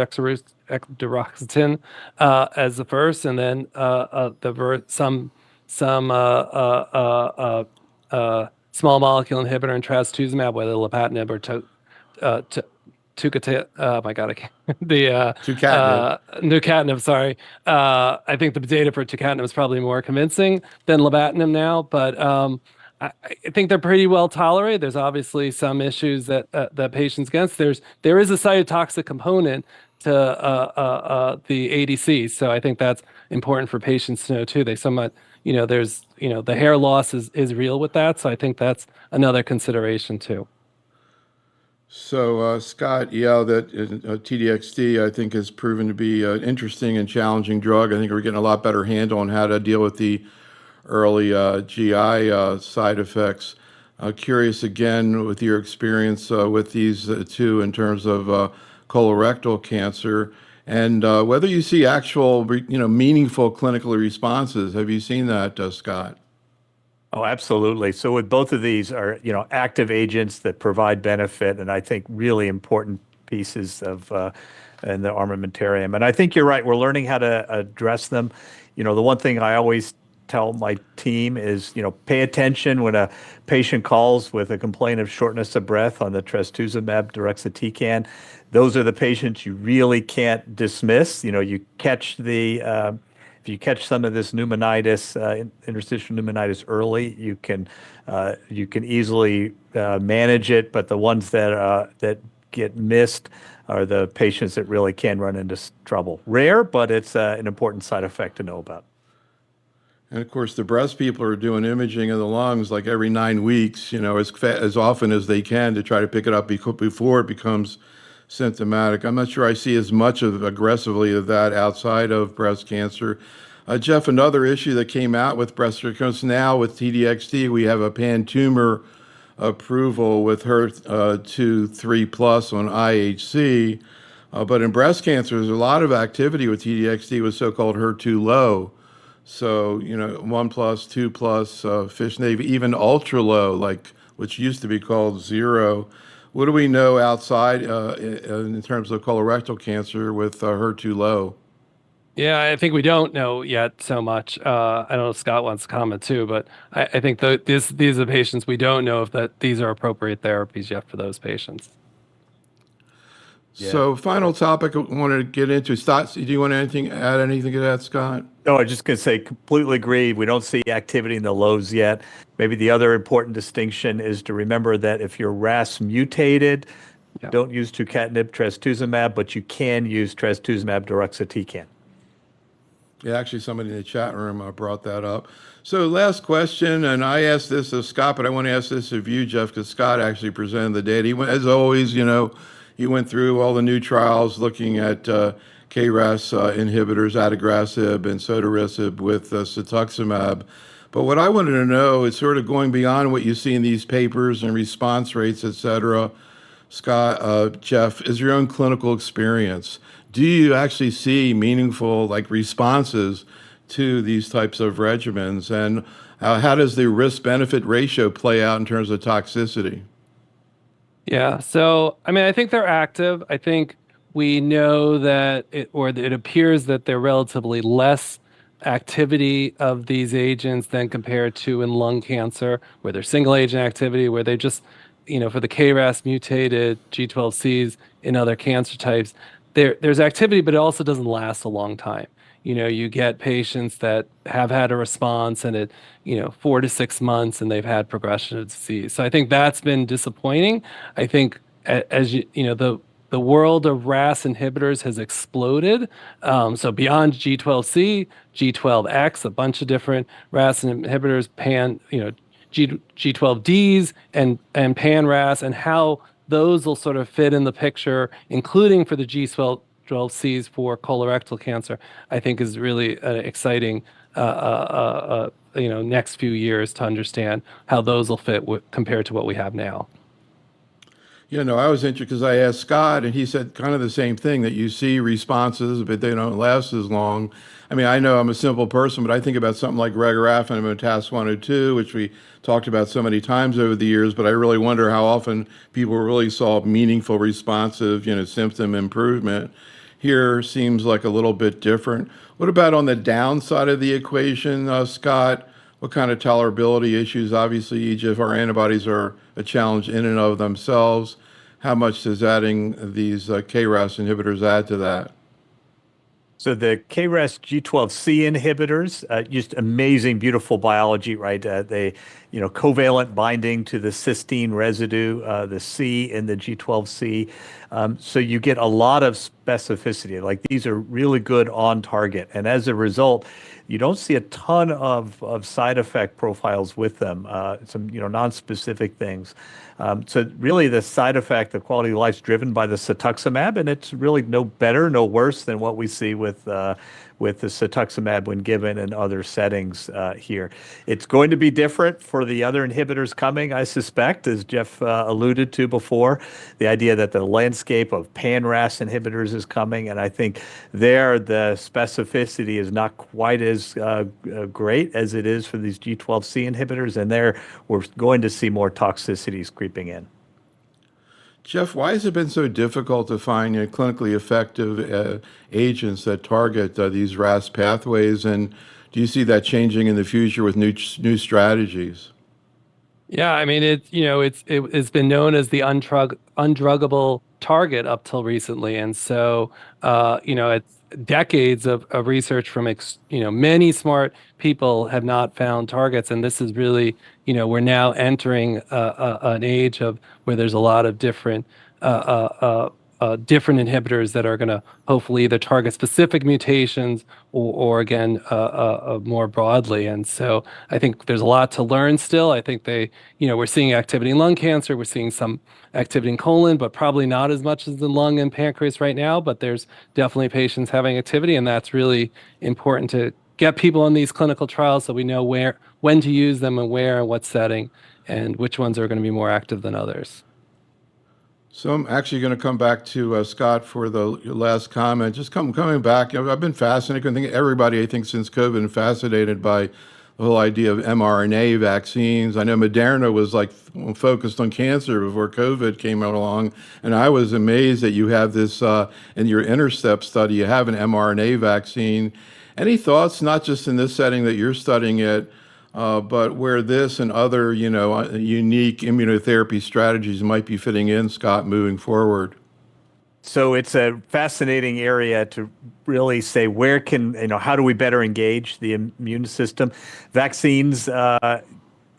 deruxtecan as the first, and then some small molecule inhibitor and trastuzumab, whether lapatinib or uh, to, oh my God, I can't, the Tucatinib. nucatinib, sorry. I think the data for tucatinib is probably more convincing than lapatinib now, but I think they're pretty well tolerated. There's obviously some issues that patients against. There is a cytotoxic component to the ADC, so I think that's important for patients to know too. They somewhat, there's, the hair loss is real with that, so I think that's another consideration too. So, Scott, yeah, that TDXD, I think, has proven to be an interesting and challenging drug. I think we're getting a lot better handle on how to deal with the early GI side effects. Curious again with your experience with these two in terms of colorectal cancer and whether you see actual, meaningful clinical responses. Have you seen that, Scott? Oh, absolutely. So with both of these are, active agents that provide benefit, and I think really important pieces of in the armamentarium. And I think you're right. We're learning how to address them. The one thing I always tell my team is, pay attention when a patient calls with a complaint of shortness of breath on the trastuzumab deruxtecan. Those are the patients you really can't dismiss. You catch if you catch some of this pneumonitis, interstitial pneumonitis early, you can easily manage it. But the ones that get missed are the patients that really can run into trouble. Rare, but it's an important side effect to know about. And of course, the breast people are doing imaging of the lungs like every 9 weeks, as often as they can to try to pick it up before it becomes symptomatic. I'm not sure I see as much of aggressively of that outside of breast cancer. Jeff, another issue that came out with breast cancer now with TDXD, we have a pan-tumor approval with HER2 3+ on IHC. But in breast cancer, there's a lot of activity with TDXD with so-called HER2 low. So, 1+, 2+, fish navy, even ultra low, like which used to be called 0. What do we know outside in terms of colorectal cancer with HER2 low? Yeah, I think we don't know yet so much. I don't know if Scott wants to comment too, but I think these are patients we don't know if these are appropriate therapies yet for those patients. Yeah. So, final topic I wanted to get into. Scott, do you want to add anything to that, Scott? No, I was just going to say, completely agree. We don't see activity in the lows yet. Maybe the other important distinction is to remember that if you're RAS mutated, Yeah. don't use tucatinib, trastuzumab, but you can use trastuzumab deruxtecan. Yeah, actually, somebody in the chat room brought that up. So, last question, and I asked this of Scott, but I want to ask this of you, Jeff, because Scott actually presented the data. As always, he went through all the new trials looking at KRAS inhibitors, adagrasib and sotorasib with cetuximab. But what I wanted to know is sort of going beyond what you see in these papers and response rates, et cetera. Scott, Jeff, is your own clinical experience. Do you actually see meaningful responses to these types of regimens? And how does the risk-benefit ratio play out in terms of toxicity? Yeah, so I mean, I think they're active. I think we know that it appears that they're relatively less activity of these agents than compared to in lung cancer, where they're single agent activity, where they just, for the KRAS mutated G12Cs in other cancer types, there's activity, but it also doesn't last a long time. You get patients that have had a response and 4 to 6 months and they've had progression of disease. So I think that's been disappointing. I think as the world of RAS inhibitors has exploded. So beyond G12C, G12X, a bunch of different RAS inhibitors, G12Ds and pan-RAS, and how those will sort of fit in the picture, including for the G12Cs for colorectal cancer, I think is really exciting, next few years to understand how those will fit compared to what we have now. I was interested because I asked Scott, and he said kind of the same thing, that you see responses, but they don't last as long. I mean, I know I'm a simple person, but I think about something like regorafenib and TAS-102, which we talked about so many times over the years, but I really wonder how often people really saw meaningful, responsive, symptom improvement. Here seems like a little bit different. What about on the downside of the equation, Scott? What kind of tolerability issues? Obviously, EGFR antibodies are a challenge in and of themselves. How much does adding these KRAS inhibitors add to that? So the KRAS G12C inhibitors, just amazing, beautiful biology, right? They, covalent binding to the cysteine residue, the C in the G12C. So you get a lot of specificity. Like these are really good on target. And as a result, you don't see a ton of side effect profiles with them, some, non-specific things. So really the side effect, the quality of life is driven by the cetuximab, and it's really no better, no worse than what we see with the cetuximab when given in other settings here. It's going to be different for the other inhibitors coming, I suspect, as Jeff alluded to before, the idea that the landscape of pan-RAS inhibitors is coming, and I think there the specificity is not quite as great as it is for these G12C inhibitors, and there we're going to see more toxicities creeping in. Jeff, why has it been so difficult to find clinically effective agents that target these RAS pathways? And do you see that changing in the future with new strategies? Yeah, I mean it's been known as the undruggable target up till recently, and so it's decades of research from many smart people have not found targets, and this is really we're now entering an age of where there's a lot of different inhibitors that are going to hopefully either target specific mutations or again more broadly. And so I think there's a lot to learn still. I think we're seeing activity in lung cancer, we're seeing some activity in colon, but probably not as much as in lung and pancreas right now. But there's definitely patients having activity, and that's really important to get people on these clinical trials so we know when to use them and where and what setting, and which ones are going to be more active than others. So I'm actually going to come back to Scott for the last comment. Just coming back, I've been fascinated. I think everybody, I think, since COVID, been fascinated by the whole idea of mRNA vaccines. I know Moderna was like focused on cancer before COVID came along, and I was amazed that you have this in your Intercept study. You have an mRNA vaccine. Any thoughts, not just in this setting that you're studying it, but where this and other, unique immunotherapy strategies might be fitting in, Scott, moving forward? So it's a fascinating area to really say how do we better engage the immune system? Vaccines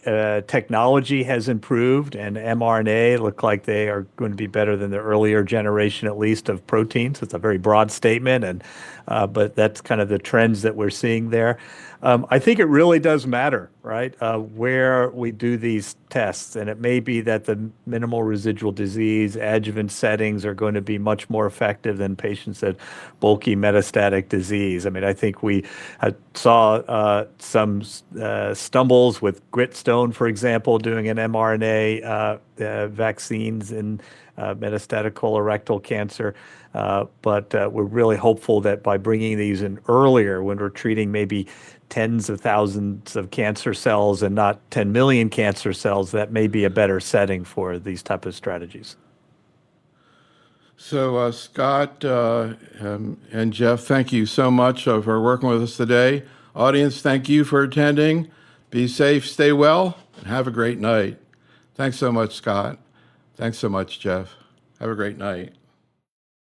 technology has improved, and mRNA look like they are going to be better than the earlier generation, at least, of proteins. It's a very broad statement, but that's kind of the trends that we're seeing there. I think it really does matter, right, where we do these tests. And it may be that the minimal residual disease adjuvant settings are going to be much more effective than patients that bulky metastatic disease. I mean, I think we saw some stumbles with Gritstone, for example, doing an mRNA vaccines in metastatic colorectal cancer. But we're really hopeful that by bringing these in earlier, when we're treating maybe tens of thousands of cancer cells and not 10 million cancer cells, that may be a better setting for these type of strategies. So, Scott and Jeff, thank you so much for working with us today. Audience, thank you for attending. Be safe, stay well, and have a great night. Thanks so much, Scott. Thanks so much, Jeff. Have a great night.